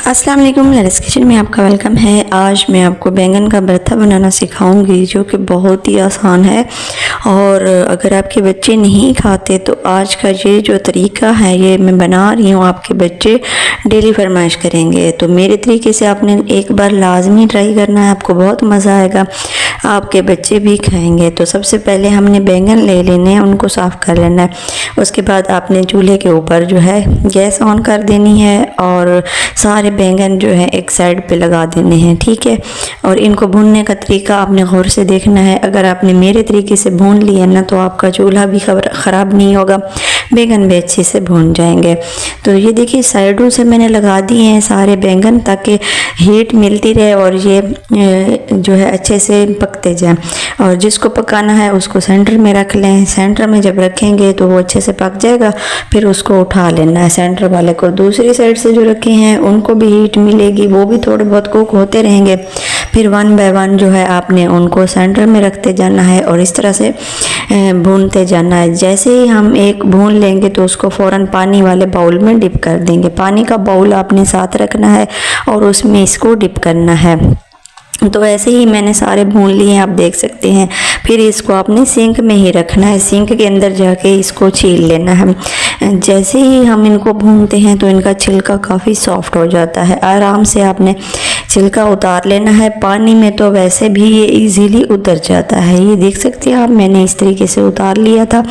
अस्सलाम वालेकुम, ललिस किचन में आपका वेलकम है। आज मैं आपको बैंगन का भरता बनाना सिखाऊंगी जो कि बहुत ही आसान है। और अगर आपके बच्चे नहीं खाते तो आज का ये जो तरीका है ये मैं बना रही हूँ, आपके बच्चे डेली फरमाइश करेंगे। तो मेरे तरीके से आपने एक बार लाजमी ट्राई करना है, आपको बहुत मज़ा आएगा, आपके बच्चे भी खाएंगे। तो सबसे पहले हमने बैंगन ले लेने हैं, उनको साफ़ कर लेना है। उसके बाद आपने चूल्हे के ऊपर जो है गैस ऑन कर देनी है और सारे बैंगन जो है एक साइड पे लगा देने हैं, ठीक है। और इनको भूनने का तरीका आपने गौर से देखना है। अगर आपने मेरे तरीके से भून लिया ना तो आपका चूल्हा भी ख़राब नहीं होगा, बैंगन भी अच्छे से भून जाएंगे। तो ये देखिए साइडों से मैंने लगा दिए हैं सारे बैंगन ताकि हीट मिलती रहे और ये जो है अच्छे से पकते जाएं। और जिसको पकाना है उसको सेंटर में रख लें। सेंटर में जब रखेंगे तो वो अच्छे से पक जाएगा, फिर उसको उठा लेना है सेंटर वाले को। दूसरी साइड से जो रखे हैं उनको भी हीट मिलेगी, वो भी थोड़े बहुत कुक होते रहेंगे। फिर वन बाय वन जो है आपने उनको सेंटर में रखते जाना है और इस तरह से भूनते जाना है। जैसे ही हम एक भून लेंगे तो उसको फ़ौरन पानी वाले बाउल में डिप कर देंगे। पानी का बाउल आपने साथ रखना है और उसमें इसको डिप करना है। तो ऐसे ही मैंने सारे भून लिए हैं, आप देख सकते हैं। फिर इसको आपने सिंक में ही रखना है, सिंक के अंदर जाके इसको छील लेना है। जैसे ही हम इनको भूनते हैं तो इनका छिलका काफ़ी सॉफ्ट हो जाता है। आराम से आपने छिलका उतार लेना है। पानी में तो वैसे भी ये इजीली उतर जाता है, ये देख सकते हैं आप, मैंने इस तरीके से उतार लिया था।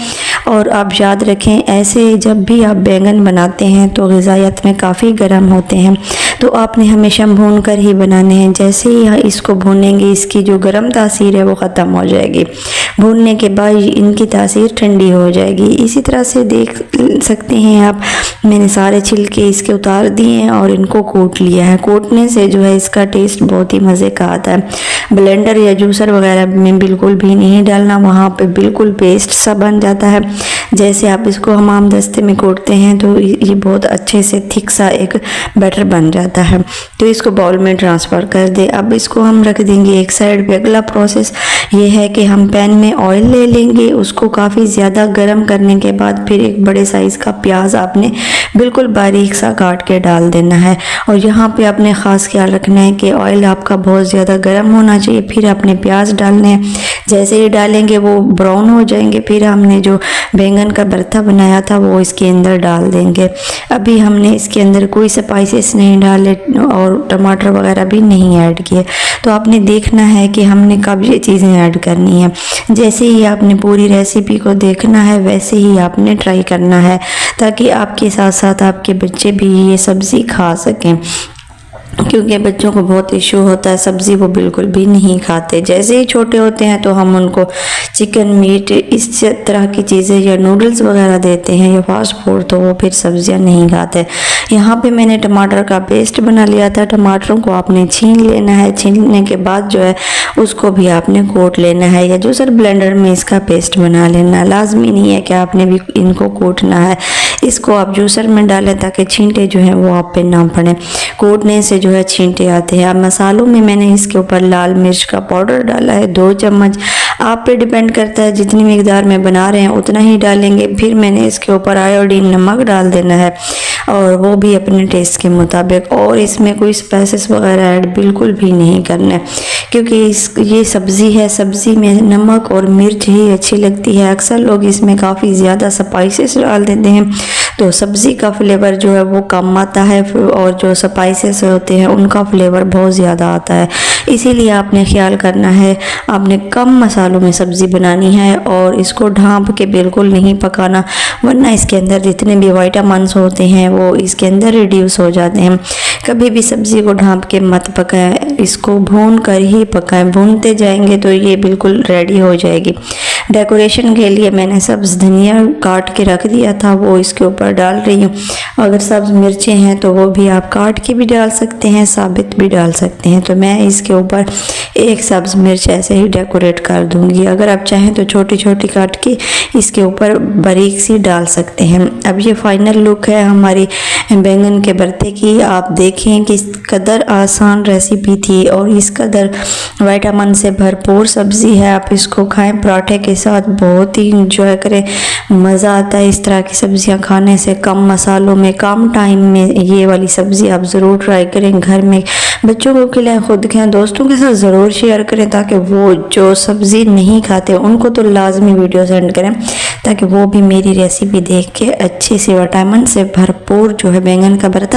और आप याद रखें, ऐसे जब भी आप बैंगन बनाते हैं तो ग़िज़ायत में काफ़ी गर्म होते हैं, तो आपने हमेशा भून कर ही बनाने हैं। जैसे ही इसको भूनेंगे इसकी जो गर्म तासीर है वो ख़त्म हो जाएगी। भूनने के बाद इनकी तासीर ठंडी हो जाएगी। इसी तरह से देख सकते हैं आप, मैंने सारे छिलके इसके उतार दिए हैं और इनको कूट लिया है। कूटने से जो है इसका टेस्ट बहुत ही मज़े का आता है। ब्लेंडर या जूसर वगैरह में बिल्कुल भी नहीं डालना, वहाँ पे बिल्कुल पेस्ट सा बन जाता है। जैसे आप इसको हमाम दस्ते में कूटते हैं तो ये बहुत अच्छे से थिक सा एक बैटर बन जाता है। तो इसको बाउल में ट्रांसफ़र कर दे। अब इसको हम रख देंगे एक साइड पे। अगला प्रोसेस ये है कि हम पैन में ऑयल ले लेंगे, उसको काफ़ी ज़्यादा गर्म करने के बाद फिर एक बड़े साइज़ का प्याज आपने बिल्कुल बारीक सा काट के डाल देना है। और यहाँ पे आपने ख़ास ख्याल रखना है कि ऑयल आपका बहुत ज़्यादा गर्म होना चाहिए। फिर आपने प्याज डालने हैं, जैसे ही डालेंगे वो ब्राउन हो जाएंगे, फिर हमने जो बैंगन का भरता बनाया था वो इसके अंदर डाल देंगे। अभी हमने इसके अंदर कोई स्पाइसेस नहीं डाले और टमाटर वगैरह भी नहीं ऐड किए। तो आपने देखना है कि हमने कब ये चीज़ें ऐड करनी है। जैसे ही आपने पूरी रेसिपी को देखना है वैसे ही आपने ट्राई करना है, ताकि आपके साथ साथ आपके बच्चे भी ये सब्ज़ी खा सकें, क्योंकि बच्चों को बहुत इशू होता है, सब्ज़ी वो बिल्कुल भी नहीं खाते। जैसे ही छोटे होते हैं तो हम उनको चिकन, मीट, इस तरह की चीज़ें या नूडल्स वगैरह देते हैं या फास्ट फूड, तो वो फिर सब्जियां नहीं खाते। यहाँ पे मैंने टमाटर का पेस्ट बना लिया था। टमाटरों को आपने छीन लेना है। छीनने के बाद जो है उसको भी आपने कूट लेना है या जूसर ब्लेंडर में इसका पेस्ट बना लेना। लाजमी नहीं है कि आपने भी इनको कूटना है, इसको आप जूसर में डालें ताकि छींटे जो हैं वो आप पे ना पड़े। कूटने से जो है छींटे आते हैं। अब मसालों में मैंने इसके ऊपर लाल मिर्च का पाउडर डाला है 2 चम्मच। आप पे डिपेंड करता है जितनी मिकदार में बना रहे हैं उतना ही डालेंगे। फिर मैंने इसके ऊपर आयोडीन नमक डाल देना है और वो भी अपने टेस्ट के मुताबिक। और इसमें कोई स्पाइसेस वगैरह ऐड बिल्कुल भी नहीं करना है, क्योंकि ये सब्ज़ी है, सब्ज़ी में नमक और मिर्च ही अच्छी लगती है। अक्सर लोग इसमें काफ़ी ज़्यादा स्पाइसेस डाल देते हैं तो सब्ज़ी का फ्लेवर जो है वो कम आता है और जो स्पाइसेस होते हैं उनका फ्लेवर बहुत ज़्यादा आता है। इसीलिए आपने ख्याल करना है, आपने कम मसालों में सब्ज़ी बनानी है और इसको ढाँप के बिल्कुल नहीं पकाना, वरना इसके अंदर जितने भी विटामिन्स होते हैं वो इसके अंदर रिड्यूस हो जाते हैं। कभी भी सब्ज़ी को ढाँप के मत पकाएं, इसको भून कर ही पकाएं। भूनते जाएंगे तो ये बिल्कुल रेडी हो जाएगी। डेकोरेशन के लिए मैंने सब्ज़ धनिया काट के रख दिया था, वो इसके ऊपर डाल रही हूँ। अगर सब्ज़ मिर्चें हैं तो वो भी आप काट के भी डाल सकते हैं, साबित भी डाल सकते हैं। तो मैं इसके ऊपर एक सब्ज़ मिर्च ऐसे ही डेकोरेट कर दूँगी। अगर आप चाहें तो छोटी छोटी काट के इसके ऊपर बारीक सी डाल सकते हैं। अब ये फाइनल लुक है हमारी बैंगन के भरते की। आप देखें कि इस कदर आसान रेसिपी थी और इस कदर विटामिन से भरपूर सब्ज़ी है। आप इसको खाएं पराठे के साथ बहुत ही इंजॉय करें। मज़ा आता है इस तरह की सब्जियां खाने से, कम मसालों में, कम टाइम में। ये वाली सब्ज़ी आप ज़रूर ट्राई करें घर में, बच्चों को खिलाएं, खुद खाएं, दोस्तों के साथ ज़रूर शेयर करें ताकि वो जो सब्ज़ी नहीं खाते उनको तो लाजमी वीडियो सेंड करें ताकि वो भी मेरी रेसिपी देख के अच्छे से विटामिन से भरपूर जो है बैंगन का भरता